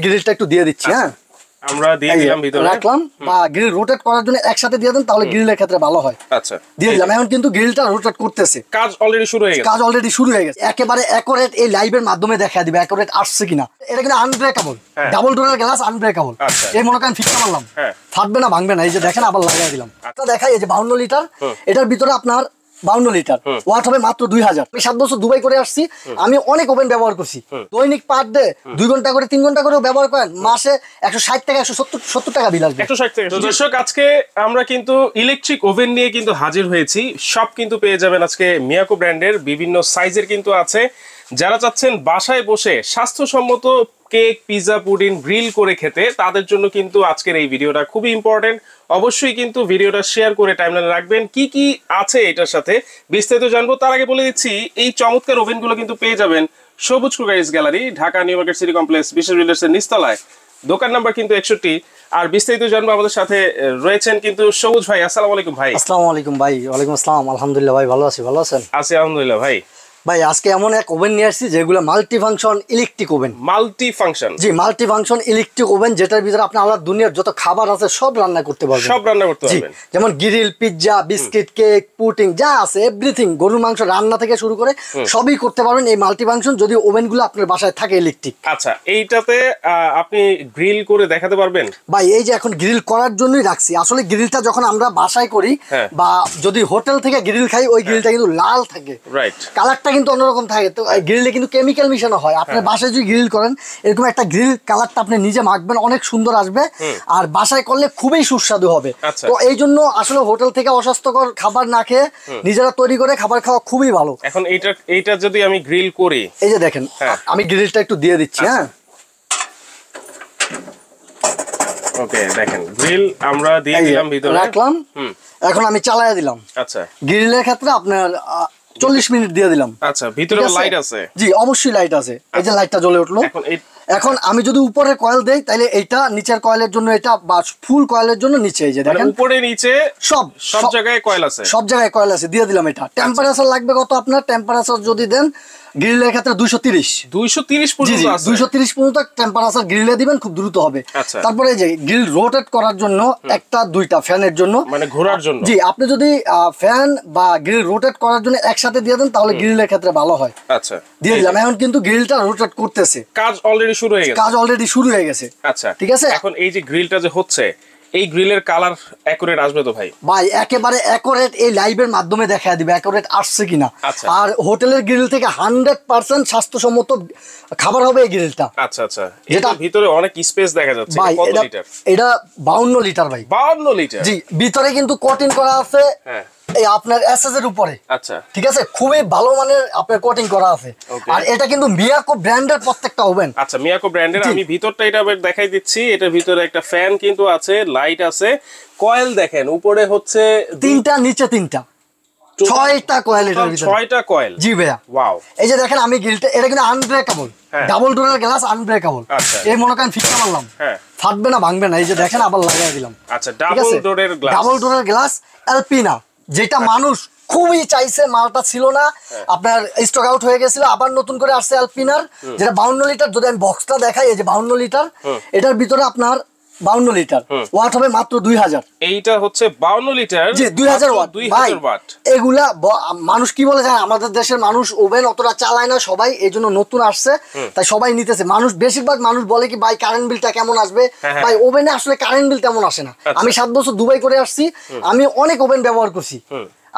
গ্রিলটা একটু দিয়ে দিচ্ছি। হ্যাঁ, আমরা দিয়ে দিলাম ভিতরে রাখলাম, বা গ্রিল রোটেট করার জন্য একসাথে দিয়ে দেন তাহলে গ্রিলের ক্ষেত্রে ভালো হয়। আচ্ছা, দিয়ে দিলাম। এখন কিন্তু গ্রিলটা রোটেট করতেছে, কাজ অলরেডি শুরু হয়ে গেছে। একেবারে অ্যাকুরেট এই লাইভের মাধ্যমে দেখা দিবে অ্যাকুরেট আসছে কিনা। এটা কিন্তু আনব্রেকেবল, ডাবল ডোরের গ্লাস আনব্রেকেবল। এই মনে করেন ফিক্সা মারলাম, ফাটবে না, ভাঙবে না। এই যে দেখেন, আবার লাগাই দিলাম। এটা দেখাই, এই যে 52 লিটার, এটার ভিতরে আপনার 52 লিটার ওয়াট হবে মাত্র 2000। আমি 7 বছর দুবাই করে আসছি, আমি অনেক ওভেন ব্যবহার করছি। দৈনিক পার ডে 2 ঘন্টা করে 3 ঘন্টা করেও ব্যবহার করেন, মাসে 160 থেকে 170 টাকা বিল আসবে। 160 টাকা। দর্শক, আজকে আমরা কিন্তু ইলেকট্রিক ওভেন নিয়ে কিন্তু হাজির হয়েছি। সব কিন্তু পেয়ে যাবেন আজকে মিয়াকো ব্র্যান্ডের, বিভিন্ন সাইজের কিন্তু আছে। যারা চাচ্ছেন বাসায় বসে স্বাস্থ্যসম্মত কেক, পিৎজা, পুডিং গ্রিল করে খেতে, তাদের জন্য কিন্তু আজকের এই ভিডিওটা খুবই ইম্পর্টেন্ট। অবশ্যই কিন্তু ভিডিওটা শেয়ার করে টাইমলাইনে রাখবেন। কি কি আছে এটার সাথে বিস্তারিত জানবো। তার আগে বলে দিচ্ছি, এই চমৎকার ওভেনগুলো কিন্তু পেয়ে যাবেন সবুজ cookeries gallery, Dhaka new market city complex, বিশেষ বিল্ডার্সের নিচতলায়, দোকান নাম্বার কিন্তু 61। আর বিস্তারিত জানবো, আমাদের সাথে রয়েছেন কিন্তু সবুজ ভাই। আসসালামু আলাইকুম ভাই। আসসালামু আলাইকুম ভাই। ওয়ালাইকুম আসসালাম। আলহামদুলিল্লাহ ভাই, ভালো আছি। ভালো আছেন? আছি আলহামদুলিল্লাহ ভাই। ভাই আজকে এমন এক ওভেন নিয়ে আসছি যেগুলো multi function electric oven. Multi function? জি, মাল্টি ফাংশন ইলেকট্রিক ওভেন, যেটার ভিতরে আপনি আলাদা দুনিয়ার যত খাবার আছে সব রান্না করতে পারবেন। সব রান্না করতে পারবেন, যেমন grill, pizza, biscuit, cake, pudding যা আছে এভরিথিং, গরুর মাংস রান্না থেকে শুরু করে সবই করতে পারবেন এই মাল্টি ফাংশন, যদি ওভেনগুলো আপনার বাসায় থাকে ইলেকট্রিক। আচ্ছা, এইটাতে আপনি গ্রিল করে দেখাতে পারবেন? ভাই এই যে এখন গ্রিল করার জন্যই রাখছি। আসলে গ্রিলটা যখন আমরা বাসায় করি বা যদি হোটেল থেকে গ্রিল খাই, ওই গ্রিলটা কিন্তু লাল থাকে, রাইট, কালারটা কিন্তু অন্যরকম থাকে। তো গ্রিলে কিন্তু কেমিক্যাল মিশানো হয়। আপনার বাসায় যদি গ্রিল করেন, এরকম একটা গ্রিল কালারটা আপনি নিজে মাখবেন, অনেক সুন্দর আসবে। আর বাসায় করলে খুবই সুস্বাদু হবে। আচ্ছা, তো এই জন্য আসলে হোটেল থেকে অস্বাস্থ্যকর খাবার না খেয়ে নিজেরা তৈরি করে খাবার খাওয়া খুবই ভালো। এখন এইটা যদি আমি গ্রিল করি, এই যে দেখেন, আমি গ্রিলটা একটু দিয়ে দিচ্ছি। হ্যাঁ, ওকে, দেখেন গ্রিল আমরা দিয়ে দিলাম, ভিতরে রাখলাম। এখন আমি চালায়া দিলাম। আচ্ছা, গ্রিলের ক্ষেত্রে আপনার 40 মিনিট দিয়ে দিলাম। আচ্ছা, ভিতরে লাইট আছে? জি, অবশ্যই লাইট আছে। এই যে লাইটটা জ্বলে উঠলো। এখন আমি যদি উপরে কয়েল দেই, তাহলে এইটা নিচের কয়েলের জন্য, এটা বা ফুল কয়েলের জন্য নিচে। এই যে দেখেন, উপরে নিচে সব জায়গায় কয়েল আছে, সব জায়গায় কয়েল আছে, দিয়ে দিলাম। এটা টেম্পারেচার লাগবে কত আপনার? টেম্পারেচার যদি দেন গ্রিলের ক্ষেত্রে 230 পর্যন্ত আছে। 230 পর্যন্ত টেম্পারেচার গ্রিলে দিবেন, খুব দ্রুত হবে। তারপরে এই যে গ্রিল রোটেট করার জন্য একটা দুইটা ফ্যানের জন্য, মানে ঘোরার জন্য। জি, আপনি যদি ফ্যান বা গ্রিল রোটেট করার জন্য একসাথে দিয়ে দেন তাহলে গ্রিলের ক্ষেত্রে ভালো হয়। আচ্ছা, দিয়ে দিলাম। এখন কিন্তু গ্রিলটা রোটেট করতেছে, কাজ অলরেডি শুরু হয়ে গেছে। আচ্ছা, ঠিক আছে। এখন এই যে গ্রিলটা যে হচ্ছে, এই গ্রিলের কালার অ্যাকুরেট আসবে তো ভাই? ভাই একেবারে অ্যাকুরেট এই লাইভের মাধ্যমে দেখা দিবে অ্যাকুরেট আসছে কিনা। আর হোটেলের গ্রিল থেকে 100% স্বাস্থ্যসম্মত খাবার হবে এই গ্রিলটা। আচ্ছা আচ্ছা, এটা ভিতরে অনেক স্পেস দেখা যাচ্ছে। কত লিটার এটা? 52 লিটার ভাই। 52 লিটার। জি, ভিতরে কিন্তু কোটিং করা আছে। হ্যাঁ, এই আপনার এসএস এর উপরে। আচ্ছা, ঠিক আছে, খুবই ভালো মানের আপনার কোটিং করা আছে। আর এটা কিন্তু মিয়াকো ব্র্যান্ডের প্রত্যেকটা ওভেন। আচ্ছা, মিয়াকো ব্র্যান্ডের। আমি ভিতরটা এটা দেখাই দিচ্ছি। এটার ভিতরে একটা ফ্যান কিন্তু আছে, লাইট আছে, কয়েল দেখেন উপরে হচ্ছে 3টা, নিচে 3টা, 6টা কয়েল এটার ভিতরে। 6টা কয়েল? জি ভাইয়া। ওয়াও। এই যে দেখেন, আমি গ্রিলটা, এটা কিন্তু আনব্রেকেবল, ডাবল ডোরের গ্লাস আনব্রেকেবল। এই মনে করেন ফিক্সা মারলাম, ফাটবে না, ভাঙবে না। এই যে দেখেন, আবার লাগাই দিলাম। আচ্ছা, ডাবল ডোরের গ্লাস আলপিনা, যেটা মানুষ খুবই চাইছে, মালটা ছিল না, আপনার স্টক আউট হয়ে গেছিল, আবার নতুন করে আসছে আলপিনার, যেটা 52 লিটার। যদি আমি বক্সটা দেখাই, এই যে 52 লিটার, এটার ভিতরে আপনার 52 লিটার ওয়াট হবে মাত্র 2000। এইটা হচ্ছে 52 লিটার, জি 2000 ওয়াট। এগুলা মানুষ কি বলে যায়, আমাদের দেশের মানুষ ওভেন অতটা চালায় না সবাই, এই জন্য নতুন আসছে তাই সবাই নিতেছে। মানুষ বেশিরভাগ মানুষ বলে কি, ভাই কারেন্ট বিলটা কেমন আসবে? ভাই ওভেনে আসলে কারেন্ট বিল তেমন আসে না। আমি 7 বছর দুবাই করে আসছি, আমি অনেক ওভেন ব্যবহার করছি।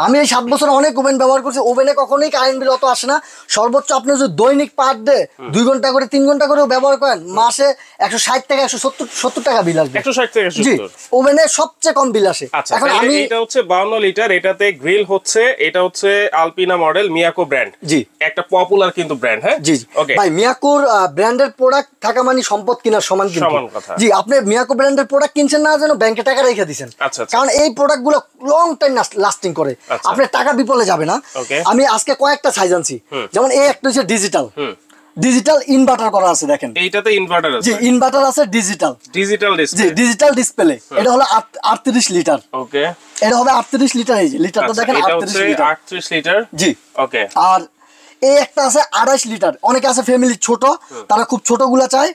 আমি এই 7 বছর অনেক ওভেন ব্যবহার করছি, ওভেনে কখনোই কারেন্ট বিল অত আসে না। সর্বোচ্চ আপনি যদি দৈনিক পার ডে 2 ঘন্টা করে 3 ঘন্টা করেও ব্যবহার করেন, মাসে 160 থেকে 170 টাকা বিল আসবে। 160 থেকে 170? জি, ওভেনে সবচেয়ে কম বিল আসে। এখন এটা হচ্ছে 52 লিটার, এটাতে গ্রিল হচ্ছে, এটা হচ্ছে আলপিনা মডেল, মিয়াকো ব্র্যান্ড। জি, একটা পপুলার কিন্তু ব্র্যান্ড। হ্যাঁ, জি, ওকে। ভাই মিয়াকোর ব্র্যান্ডের প্রোডাক্ট থাকা মানে সম্পদ কিনার সমান কিন্তু। জি, আপনি মিয়াকো ব্র্যান্ডের প্রোডাক্ট কিনছেন না যেন ব্যাংকে টাকা রেখে দিবেন, কারণ এই প্রোডাক্টগুলো লং টাইম লাস্টিং করে, আপনার টাকা বিপলে যাবে না। আমি আজকে কয়েকটা সাইজ আনছি, যেমন এই একটা হচ্ছে ডিজিটাল ইনভার্টার করা আছে, দেখেন এইটাতে ইনভার্টার আছে। জি, ইনভার্টার আছে, ডিজিটাল ডিসপ্লে। জি, ডিজিটাল ডিসপ্লে। এটা হলো 38 লিটার। ওকে, এটা হবে 38 লিটার। এই যে লিটারটা দেখেন, 38 লিটার। জি, ওকে। আর এই একটা আছে 28 লিটার। অনেকে আছে ফ্যামিলি ছোট, তারা খুব ছোট গুলা চায়,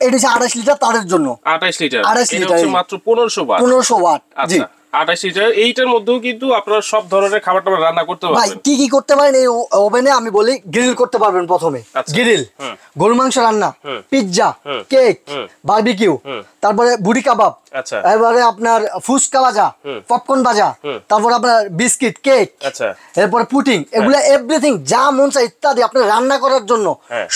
এটা হচ্ছে 28 লিটার তারের জন্য। 28 লিটার, 28 এটা লিটার হচ্ছে মাত্র 1500 ওয়াট। 1500 ওয়াট, জি। আচ্ছা 28 লিটার, এইটার মধ্যেও কিন্তু আপনারা সব ধরনের খাবার টাবার রান্না করতে ভাই পারবেন। কি কি করতে পারেন এই ওভেনে আমি বলি। গ্রিল করতে পারবেন প্রথমে, গ্রিল, গরু মাংস রান্না, পিৎজা, কেক, বারবিকিউ, তারপরে বুড়ি কাবাব, আচ্ছা এবারে আপনার ফুচকা ভাজা, পপকর্ন ভাজা, তারপর আপনার বিস্কিট, কেক, আচ্ছা এরপরে পুটিং, এগুলো এভরিথিং যা মন চায় ইত্যাদি আপনি রান্না করার জন্য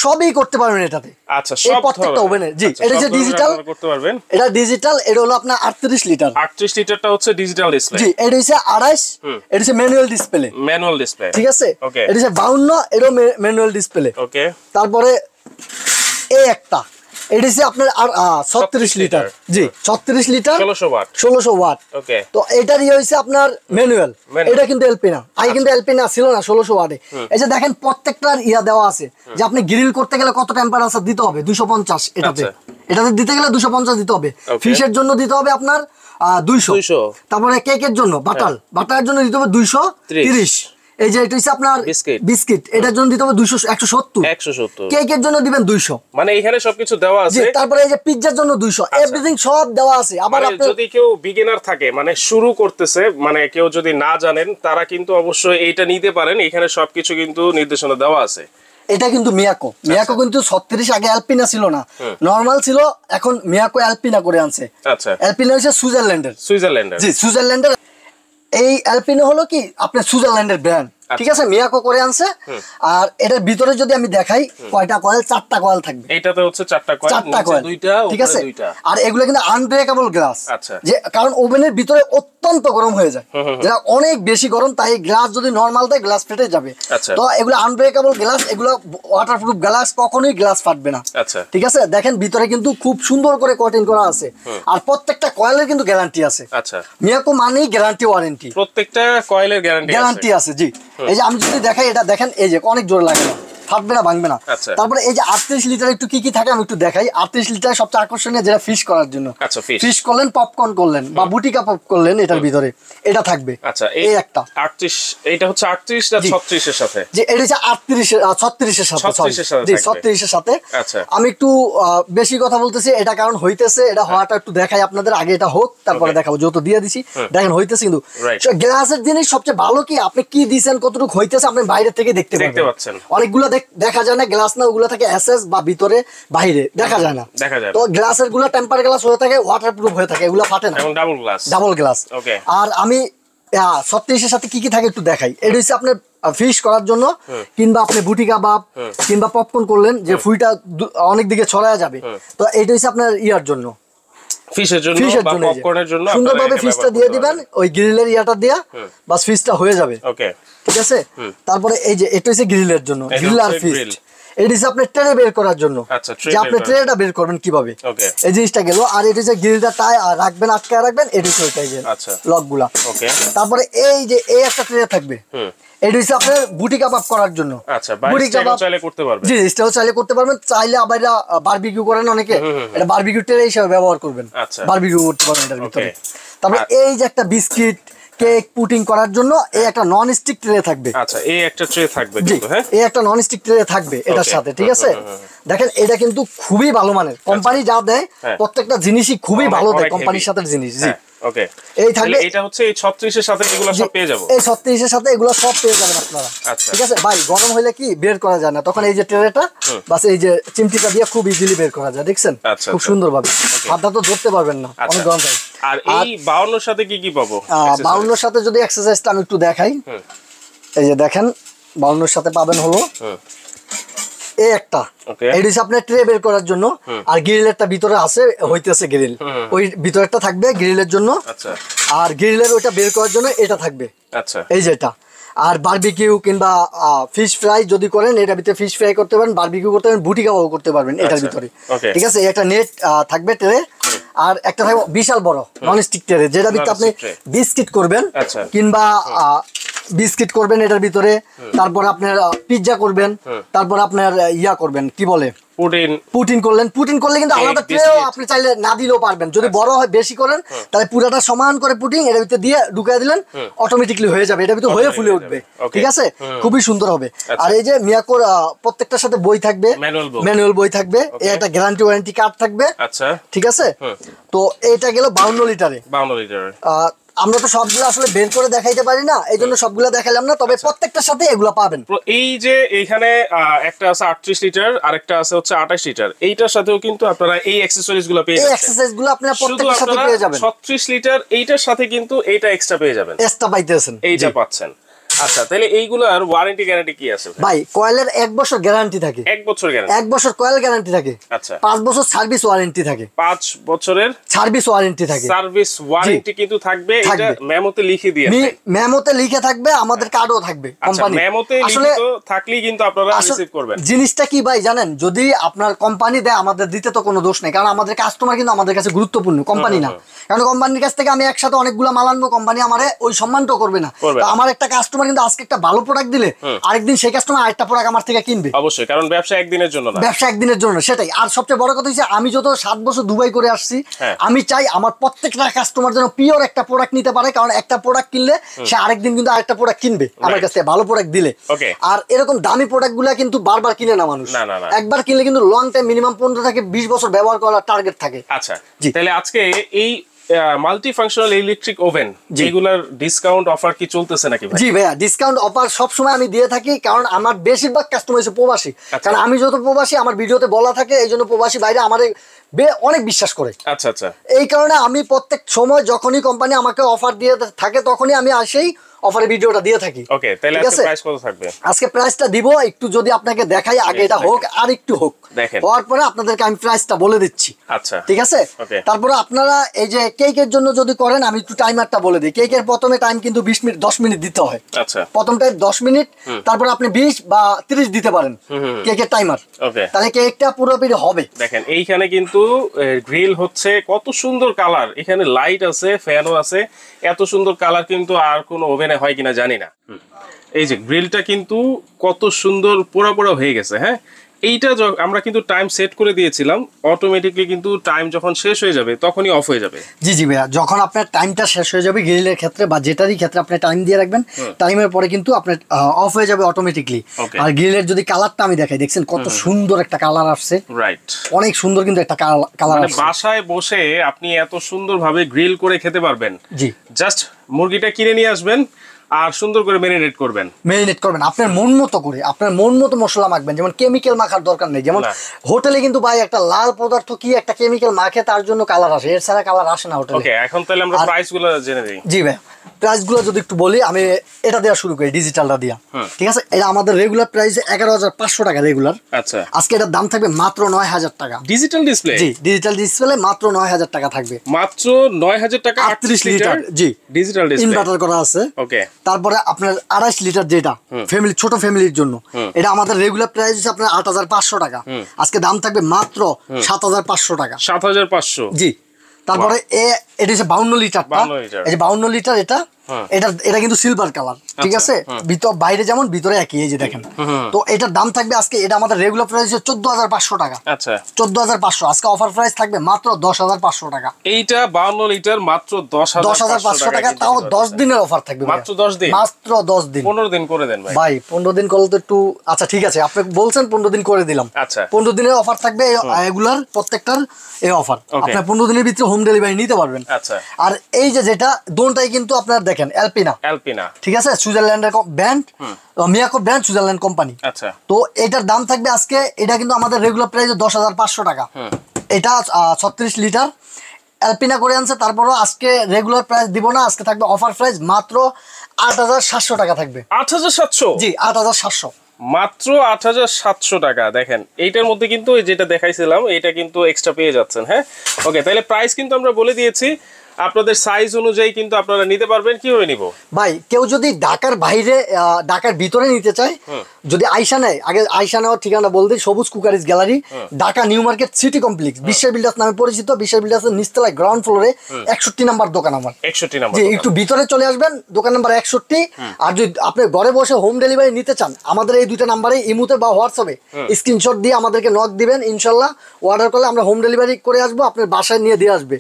সবই করতে পারবেন এটাতে। আচ্ছা এই সব প্রত্যেকটা ওভেনে, জি। আচ্ছা, এটা সব যে ধরনের ডিজিটাল রান্না করতে পারবেন। এটা ডিজিটাল, এটা হলো আপনার 38 লিটার। 38 লিটারটা হচ্ছে ডিজিটাল ডিসপ্লে। জি, এটা হচ্ছে 28, এটা হচ্ছে ম্যানুয়াল ডিসপ্লে। ম্যানুয়াল ডিসপ্লে, ঠিক আছে। ওকে। এটা হচ্ছে 52, এটাও ম্যানুয়াল ডিসপ্লে। ওকে। তারপরে এই একটা, এটা হচ্ছে আপনার 36 লিটার। জি, 36 লিটার, 1600 ওয়াট। 1600 ওয়াট। ওকে। তো এটার হচ্ছে আপনার ম্যানুয়াল, এটা কিন্তু এলপি না। আগে কিন্তু এলপি না ছিল না 1600 ওয়াটে। এই যে দেখেন প্রত্যেকটার দেওয়া আছে যে আপনি গ্রিল করতে গেলে কত টেম্পারেচার দিতে হবে, 250। এটাতে দিতে গেলে 250 দিতে হবে। ফিশের জন্য দিতে হবে আপনার 200। তারপরে কেকের জন্য বাটারের জন্য দিতে হবে 230। এই যে এটা হচ্ছে আপনার বিস্কিট, এটার জন্য দিতে হবে 170। কেকের জন্য দিবেন 200। মানে এখানে সবকিছু দেওয়া আছে। তারপরে এই যে পিৎজার জন্য 200, এভরিথিং সব দেওয়া আছে। আবার যদি কেউ বিগিনার থাকে, মানে শুরু করতেছে, মানে কেউ যদি না জানেন, তারা কিন্তু অবশ্যই এইটা নিতে পারেন। এখানে সবকিছু কিন্তু নির্দেশনা দেওয়া আছে। এটা কিন্তু মিয়াকো কিন্তু 36 আগে অ্যালপিনা ছিল না, নরমাল ছিল। এখন মিয়াকো অ্যালপিনা করে আনছে। আচ্ছা, অ্যালপিনা হচ্ছে সুইজারল্যান্ডের। জি, সুইজারল্যান্ডের। এই অ্যালপিনা হলো কি আপনার সুইজারল্যান্ডের ব্র্যান্ড, ঠিক আছে। মিয়াকো করে আনছে। আর এটার ভিতরে যদি আমি দেখাই কয়টা কয়েল, 4টা কয়েল থাকবে। এটাতে হচ্ছে 4টা কয়েল, 4টা কয়েল, দুইটা, ঠিক আছে। উপরে দুইটা। আর এগুলো কিন্তু আনব্রেকেবল গ্লাস। আচ্ছা, যে কারণ ওভেনের ভিতরে অত্যন্ত গরম হয়ে যায়, যেটা অনেক বেশি গরম, তাই গ্লাস যদি নরমাল দেয় গ্লাস ফেটে যাবে। তো এগুলো আনব্রেকেবল গ্লাস, এগুলো ওয়াটারপ্রুফ গ্লাস, কখনোই গ্লাস ফাটবে না। আচ্ছা, ঠিক আছে। দেখেন ভিতরে কিন্তু খুব সুন্দর করে কোটিং করা আছে। আর প্রত্যেকটা কয়েলের কিন্তু গ্যারান্টি আছে। আচ্ছা, মিয়াকো মানেই গ্যারান্টি ওয়ারেন্টি, প্রত্যেকটা কয়েলের গ্যারান্টি আছে। জি, এই যে আমি যদি দেখাই, এটা দেখেন এই যে অনেক জোর লাগে না, ফাটবে না, ভাঙবে না। তারপরে এই যে 38 লিটার একটু কি কি থাকে আমি একটু দেখাই। 38 লিটার সবচেয়ে আকর্ষণীয় যেটা ফিশ করার জন্য। আচ্ছা, ফিশ করলেন, পপকর্ন করলেন বা বুটিকা পপ করলেন, এটার ভিতরে এটা থাকবে। আচ্ছা, এই একটা 38, এটা হচ্ছে 38 না 36 এর সাথে? যে এটা হচ্ছে 38 36 এর সাথে, জি 36 এর সাথে। আচ্ছা, আমি একটু বেশি কথা বলতেছি, এটা কারণ হইতেছে, এটা হওয়াটা একটু দেখাই আপনাদের। আগে এটা হোক, তারপরে দেখাবো, যেহেতু দিয়ে দিছি। দেখেন হইতেছে কিন্তু গ্লাসের জিনিস সবচেয়ে ভালো কি আপনি কি দিবেন, কতটুকু হইতেছে আপনি বাইরে থেকে দেখতে পাচ্ছেন। অনেকগুলো দেখা যায় না গ্লাস, না ওগুলো থাকে এসএস বা ভিতরে বাইরে দেখা যায় না। তো গ্লাসের গুলো টেম্পার গ্লাস হয়ে থাকে, ওয়াটারপ্রুফ হয়ে থাকে, এগুলো ফাটে না, ডাবল গ্লাস। আর আমি 36 এর সাথে কি কি থাকে একটু দেখাই। এটা হচ্ছে আপনার ফিশ করার জন্য, কিংবা আপনি বুটি কাবাব কিংবা পপকর্ন করলেন, যে ফুইটা অনেক দিকে ছড়ায় যাবে। তো এটা হচ্ছে আপনার ইয়ার জন্য, ফিশের জন্য বা পপকর্নের জন্য সুন্দরভাবে ফিশটা দিয়ে দিবেন ওই গ্রিলের ইয়াটা দিয়া, বাস ফিশটা হয়ে যাবে। ওকে, ঠিক আছে। তারপরে এই যে এটা হচ্ছে গ্রিলের জন্য, গ্রিল আর ফিশ। এটা হচ্ছে আপনি ট্রে বের করার জন্য, যে আপনি ট্রেটা বের করবেন কিভাবে, এই জিনিসটা গেল। আর এটা হচ্ছে গ্রিলটা টাই রাখবেন, আটকায় রাখবেন, এটা হচ্ছে ওইটাই যে লকগুলা। তারপরে এই যে এই একটা ট্রে থাকবে, এটা হচ্ছে আপনার বুটি কাবাব করার জন্য। বুটি কাবাব চাইলে করতে পারবেন। জি, স্টাইল চাইলে করতে পারবেন। চাইলে আবার বারবিকিউ করেন অনেকে, এটা বারবিকিউ ট্রে হিসেবে ব্যবহার করবেন, বারবিকিউ করতে পারবেন এটার ভিতরে। তারপরে এই যে একটা বিস্কিট, কেক, পুটিং করার জন্য এই একটা নন স্টিক ট্রে থাকবে। আচ্ছা, এই একটা ট্রে থাকবে কিন্তু, হ্যাঁ, এই একটা নন স্টিক ট্রে থাকবে এটার সাথে। ঠিক আছে। দেখেন এটা কিন্তু খুবই ভালো মানের, কোম্পানি যা দেয় প্রত্যেকটা জিনিসই খুবই ভালো দেয়, কোম্পানির সাথে জিনিস। জি, ওকে। এই থাকবে, এটা হচ্ছে এই 36 এর সাথে এগুলো সব পেয়ে যাব। এই 36 এর সাথে এগুলো সব পেয়ে যাবেন আপনারা। ঠিক আছে ভাই, গরম হইলে কি বের করা যায় না, তখন এই যে ট্রেটা বাস এই যে চিমটিটা দিয়ে খুব ইজিলি বের করা যায়। দেখছেন খুব সুন্দর ভাবে, হাতটা তো ধরতে পারবেন না, অনেক গরম থাকে। আর এই 52 এর সাথে কি কি পাবো? 52 এর সাথে যদি এক্সারসাইজটা আমি একটু দেখাই, এই যে দেখেন 52 এর সাথে পাবেন হলো এই একটা, এটা হচ্ছে আপনার ট্রে বের করার জন্য। আর গ্রিলেরটা ভিতরে আছে, হইতেছে গ্রিল, ওই ভিতরেরটা থাকবে গ্রিলের জন্য। আর গ্রিলের ওইটা বের করার জন্য এটা থাকবে, এই যেটা। আর বারবিকিউ কিংবা ফিশ ফ্রাই যদি করেন, এটার ভিতরে ফিশ ফ্রাই করতে পারেন, বারবিকিউ করতে পারেন, বুটি কাবাব করতে পারবেন এটার ভিতরে। ঠিক আছে। একটা নেট থাকবে ট্রে, আর একটা থাকবে বিশাল বড় নন স্টিক ট্রে, যেটা ভিতরে আপনি বিস্কিট করবেন কিংবা বিস্কিট করবেন এটার ভিতরে, তারপর আপনার পিৎজা করবেন, তারপর আপনার ইয়া করবেন কি বলে পুটিন করলে কিন্তু আলাদা ট্রেও আপনি চাইলে না দিলেও পারবেন। যদি বড় হয় বেশি করেন তাহলে পুরাটা সমান করে পুটিং এর ভিতরে দিয়ে ঢুকিয়ে দিলেন, অটোমেটিকলি হয়ে যাবে, এটার ভিতরে হয়ে ফুলে উঠবে। ঠিক আছে, খুবই সুন্দর হবে। আর এই যে মিয়াকোর প্রত্যেকটার সাথে বই থাকবে, ম্যানুয়াল বই থাকবে, একটা গ্যারান্টি ওয়ারেন্টি কার্ড থাকবে। আচ্ছা, ঠিক আছে। তো এটা গেল 52 লিটারে। আমরা তো সবগুলো আসলে বের করে দেখাইতে পারি না, এই জন্য সবগুলো দেখাইলাম না, তবে প্রত্যেকটার সাথে এগুলো পাবেন। এই যে এইখানে একটা আছে 38 লিটার, আরেকটা আছে হচ্ছে 28 লিটার, এইটার সাথেও কিন্তু আপনারা এই অ্যাকসেসরিজ গুলো পেয়ে যাবেন। এই অ্যাকসেসরিজ গুলো আপনারা প্রত্যেকটার সাথে পেয়ে যাবেন। 36 লিটার এইটার সাথে কিন্তু এইটা এক্সট্রা পেয়ে যাবেন, এক্সট্রা পাইতেছেন, এইটা পাচ্ছেন। আচ্ছা, তাহলে এইগুলোর ওয়ারেন্টি গ্যারান্টি কি আছে ভাই? কয়েলের 1 বছর গ্যারান্টি থাকে। 1 বছর গ্যারান্টি, 1 বছর কয়েল গ্যারান্টি থাকে। আচ্ছা, 5 বছর সার্ভিস ওয়ারেন্টি থাকে। 5 বছরের সার্ভিস ওয়ারেন্টি থাকে। সার্ভিস ওয়ারেন্টি কিন্তু থাকবে, এটা মেমোতে লিখে দিয়ে দেয়। মেমোতে লিখে থাকবে, আমাদের কার্ডও থাকবে কোম্পানি। মেমোতে লিখিত থাকলেই কিন্তু আপনারা রিসিভ করবেন। জিনিসটা কি ভাই জানেন, যদি আপনার কোম্পানি দেয় আমাদের দিতে তো কোনো দোষ নেই, কারণ আমাদের কাস্টমার কিন্তু আমাদের কাছে গুরুত্বপূর্ণ, কোম্পানি না। কারণ কোম্পানির কাছ থেকে আমি একসাথে অনেকগুলো মাল আনবো, কোম্পানি আমারে ওই সম্মানটাও করবে না। আমার একটা কাস্টমার কিন্তু আজকে একটা ভালো প্রোডাক্ট দিলে আরেকদিন সেই কাস্টমার আরেকটা প্রোডাক্ট আমার থেকে কিনবে। অবশ্যই, কারণ ব্যবসা একদিনের জন্য না, ব্যবসা একদিনের জন্য, সেটাই। আর সবচেয়ে বড় কথা হচ্ছে আমি যত 7 বছর দুবাই করে আসছি, আমি চাই আমার প্রত্যেকটা কাস্টমার যেন পিওর একটা প্রোডাক্ট নিতে পারে, কারণ একটা প্রোডাক্ট কিনলে সে আরেকদিন কিন্তু আরেকটা প্রোডাক্ট কিনবে আমার কাছ থেকে, ভালো প্রোডাক্ট দিলে। আর এরকম দামি প্রোডাক্ট গুলা কিন্তু বারবার কিনে না মানুষ, একবার কিনলে কিন্তু লং টাইম মিনিমাম 15 থেকে 20 বছর ব্যবহার করার টার্গেট থাকে। আচ্ছা, তাহলে আজকে এই মাল্টি ফাংশনাল ইলেকট্রিক ওভেন যেগুলোর ডিসকাউন্ট অফার কি চলতেছে নাকি ভাই? জি ভাইয়া, ডিসকাউন্ট অফার সব সময় আমি দিয়ে থাকি, কারণ আমার বেশিরভাগ কাস্টমার হচ্ছে প্রবাসী। কারণ আমি যত প্রবাসী আমার ভিডিওতে বলা থাকে, এই জন্য প্রবাসী বাইরে আমাদের অনেক বিশ্বাস করে। আচ্ছা আচ্ছা, এই কারণে আমি প্রত্যেক সময় যখনই কোম্পানি আমাকে অফার দিয়ে থাকে তখনই আমি আসেই অফারে ভিডিওটা দিয়ে থাকি। ওকে, তাহলে আজকে প্রাইস কত থাকবে? আজকে প্রাইসটা দিব একটু, যদি আপনাকে দেখাই আগে, এটা হোক আর একটু হোক, হওয়ার পরে আপনাদেরকে আমি প্রাইসটা বলে দিচ্ছি। আচ্ছা, ঠিক আছে। তারপরে আপনারা এই যে কেকের জন্য যদি করেন, আমি একটু টাইমারটা বলে দিই। কেকের প্রথমে টাইম কিন্তু 20 মিনিট 10 মিনিট দিতে হয়। আচ্ছা, প্রথম টাইম 10 মিনিট, তারপর আপনি 20 বা 30 দিতে পারেন কেকের টাইমার। ওকে, তাহলে কেকটা পুরোপুরি হবে। দেখেন এইখানে কিন্তু গ্রিল হচ্ছে, কত সুন্দর কালার, এখানে লাইট আছে, ফ্যানও আছে, এত সুন্দর কালার কিন্তু আর কোনো ওভেনে হয় কিনা জানি না। এই যে গ্রিলটা কিন্তু কত সুন্দর পোড়া পোড়া হয়ে গেছে। হ্যাঁ, এইটা আমরা কিন্তু টাইম সেট করে দিয়েছিলাম, অটোমেটিকলি কিন্তু টাইম যখন শেষ হয়ে যাবে তখনই অফ হয়ে যাবে। জি জি ভাইয়া, যখন আপনার টাইমটা শেষ হয়ে যাবে গ্রিলের ক্ষেত্রে বা যেটারই ক্ষেত্রে আপনি টাইম দিয়ে রাখবেন, টাইমের পরে কিন্তু আপনার অফ হয়ে যাবে অটোমেটিকলি। আর গ্রিলের যদি কালারটা আমি দেখাই, দেখছেন কত সুন্দর একটা কালার আসছে। রাইট, অনেক সুন্দর কিন্তু একটা কালার আসছে। বাসায় বসে আপনি এত সুন্দরভাবে গ্রিল করে খেতে পারবেন। জি, জাস্ট মুরগিটা কিনে নিয়ে আসবেন আর সুন্দর করে ম্যারিনেট করবেন। আপনার মন মতো করে, আপনার মন মতো মশলা মাখবেন, যেমন কেমিক্যাল মাখার দরকার নেই। যেমন হোটেলে কিন্তু ভাই একটা লাল পদার্থ কি একটা কেমিক্যাল মাখে, তার জন্য কালার আসে, এর ছাড়া কালার আসে না হোটেলে। ওকে, এখন তাহলে আমরা প্রাইসগুলো জেনে নিই। জি ভাই, প্রাইসগুলো যদি একটু বলি, আমি এটা দেওয়া শুরু করি, ডিজিটালটা দিয়া। ঠিক আছে, এটা আমাদের রেগুলার প্রাইস 11,500 টাকা রেগুলার। আচ্ছা, আজকে এটার দাম থাকবে মাত্র 9,000 টাকা। Digital display? জি, ডিজিটাল ডিসপ্লে মাত্র 9,000 টাকা থাকবে। মাত্র 9,000 টাকা, 38 লিটার। জি, ডিজিটাল ডিসপ্লে, ইনভার্টার করা আছে। ওকে, তারপরে আপনার 28 লিটার যেটা ফ্যামিলি, ছোট ফ্যামিলির জন্য, এটা আমাদের রেগুলার প্রাইস হচ্ছে আপনার 8,500 টাকা। আজকে দাম থাকবে মাত্র 7,500 টাকা। 7,500? জি। তারপরে এটা হচ্ছে 52 লিটারটা, এই যে 52 লিটার, এটা কিন্তু সিলভার কালার। ঠিক আছে, ভিতর বাইরে যেমন ভিতরে একই, এই যে দেখেন। তো এটার দাম থাকবে আজকে, এটা আমাদের রেগুলার প্রাইস হচ্ছে 14,500 টাকা। আচ্ছা, 14,500। আজকে অফার প্রাইস থাকবে মাত্র 10,500 টাকা। এইটা 52 লিটার মাত্র 10,500 টাকা, তাও 10 দিনের অফার থাকবে। মাত্র 10 দিন? মাত্র 10 দিন। 15 দিন করে দেন ভাই। 15 দিন করলে তো একটু, আচ্ছা ঠিক আছে, আপনি বলছেন 15 দিন করে দিলাম। আচ্ছা, 15 দিনের অফার থাকবে এগুলার প্রত্যেকটার এই অফার। আপনি 15 দিনের ভিতরে হোম ডেলিভারি নিতে পারবেন। আচ্ছা, আর এই যে যেটা দোনটাই কিন্তু আপনার দেখেন অ্যালপিনা। ঠিক আছে, সুইজারল্যান্ডের brand, Miyako brand, Switzerland company. আচ্ছা, তো এটার দাম থাকবে আজকে, এটা কিন্তু আমাদের রেগুলার প্রাইস 10,500 টাকা। এটা 36 লিটার অ্যালপিনা করে আনছে। তারপরও আজকে রেগুলার প্রাইস দিব না, আজকে থাকবে অফার প্রাইস মাত্র 8,700 টাকা থাকবে। 8,700? জি, 8,700, মাত্র 8,700 টাকা। দেখেন এইটার মধ্যে কিন্তু যেটা দেখাইছিলাম এটা কিন্তু এক্সট্রা পেয়ে যাচ্ছেন। হ্যাঁ, ওকে, তাহলে প্রাইস কিন্তু আমরা বলে দিয়েছি, আপনাদের সাইজ অনুযায়ী কিন্তু আপনারা নিতে পারবেন। কিভাবে নিব ভাই? কেউ যদি ঢাকার বাইরে, ঢাকার ভিতরে নিতে চায়, যদি আইসা নেয়, আগে আইসা নেওয়ার ঠিকানা বলতে, সবুজ cookeries gallery, Dhaka new market city complex, বিশ্বের বিল্ডার্স নামে পরিচিত। বিশ্বের বিল্ডার্সের নিচতলায় গ্রাউন্ড ফ্লোরে 61 নাম্বার দোকান আমার। 61 নাম্বার, জি, একটু ভিতরে চলে আসবেন, দোকান নাম্বার 61। আর যদি আপনি ঘরে বসে হোম ডেলিভারি নিতে চান, আমাদের এই দুইটা নাম্বারে ইমুতে বা হোয়াটসঅ্যাপে স্ক্রিনশট দিয়ে আমাদেরকে নক দিবেন, ইনশাল্লাহ অর্ডার করলে আমরা হোম ডেলিভারি করে আসবো, আপনার বাসায় নিয়ে দিয়ে আসবে।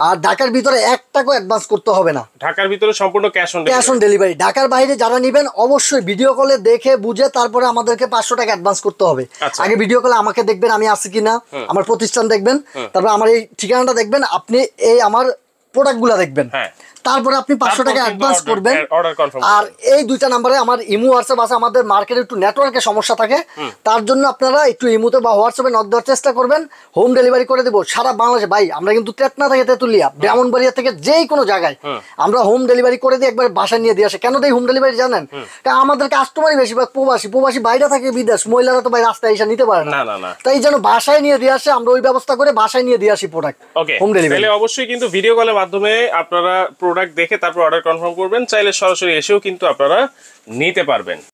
আর ঢাকার ভিতরে 1 টাকাও অ্যাডভান্স করতে হবে না, ঢাকার ভিতরে সম্পূর্ণ ক্যাশ অন ডেলিভারি। ঢাকার বাইরে যারা নেবেন অবশ্যই ভিডিও কলে দেখে বুঝে তারপরে আমাদেরকে 500 টাকা অ্যাডভান্স করতে হবে। আগে ভিডিও কলে আমাকে দেখবেন, আমি আছি কিনা, আমার প্রতিষ্ঠান দেখবেন, তারপর আমার এই ঠিকানাটা দেখবেন, আপনি এই আমার প্রোডাক্টগুলো দেখবেন, তারপরে আপনি 500 টাকা অ্যাডভান্স করবেন। আর এই দুইটা নাম্বারে আমার ইমো হোয়াটসঅ্যাপ আছে। আমাদের মার্কেটে একটু নেটওয়ার্কের সমস্যা থাকে, তার জন্য আপনারা একটু ইমোতে বা হোয়াটসঅ্যাপে নক দেওয়ার চেষ্টা করবেন, হোম ডেলিভারি করে দেবো সারা বাংলাদেশে। ভাই আমরা কিন্তু টেকনা থেকে তেতুলিয়া, ব্রাহ্মণবাড়িয়া থেকে যেই কোনো জায়গায় আমরা হোম ডেলিভারি করে দিই, একবার বাসায় নিয়ে দিয়ে আসে। কেন দেই হোম ডেলিভারি জানেন? কারণ আমাদের কাস্টমারই বেশিরভাগ প্রবাসী বাইরে থাকে, বিদেশ, মহিলারা তো ভাই রাস্তায় এসে নিতে পারে না, তাই যেন বাসায় নিয়ে দিয়ে আসে, আমরা ওই ব্যবস্থা করে বাসায় নিয়ে দিয়ে আসি প্রোডাক্ট হোম ডেলিভারি। অবশ্যই কিন্তু ভিডিও কলের মাধ্যমে আপনারা প্রোডাক্ট দেখে তারপর অর্ডার কনফার্ম করবেন, চাইলে সরাসরি এসেও কিন্তু আপনারা নিতে পারবেন।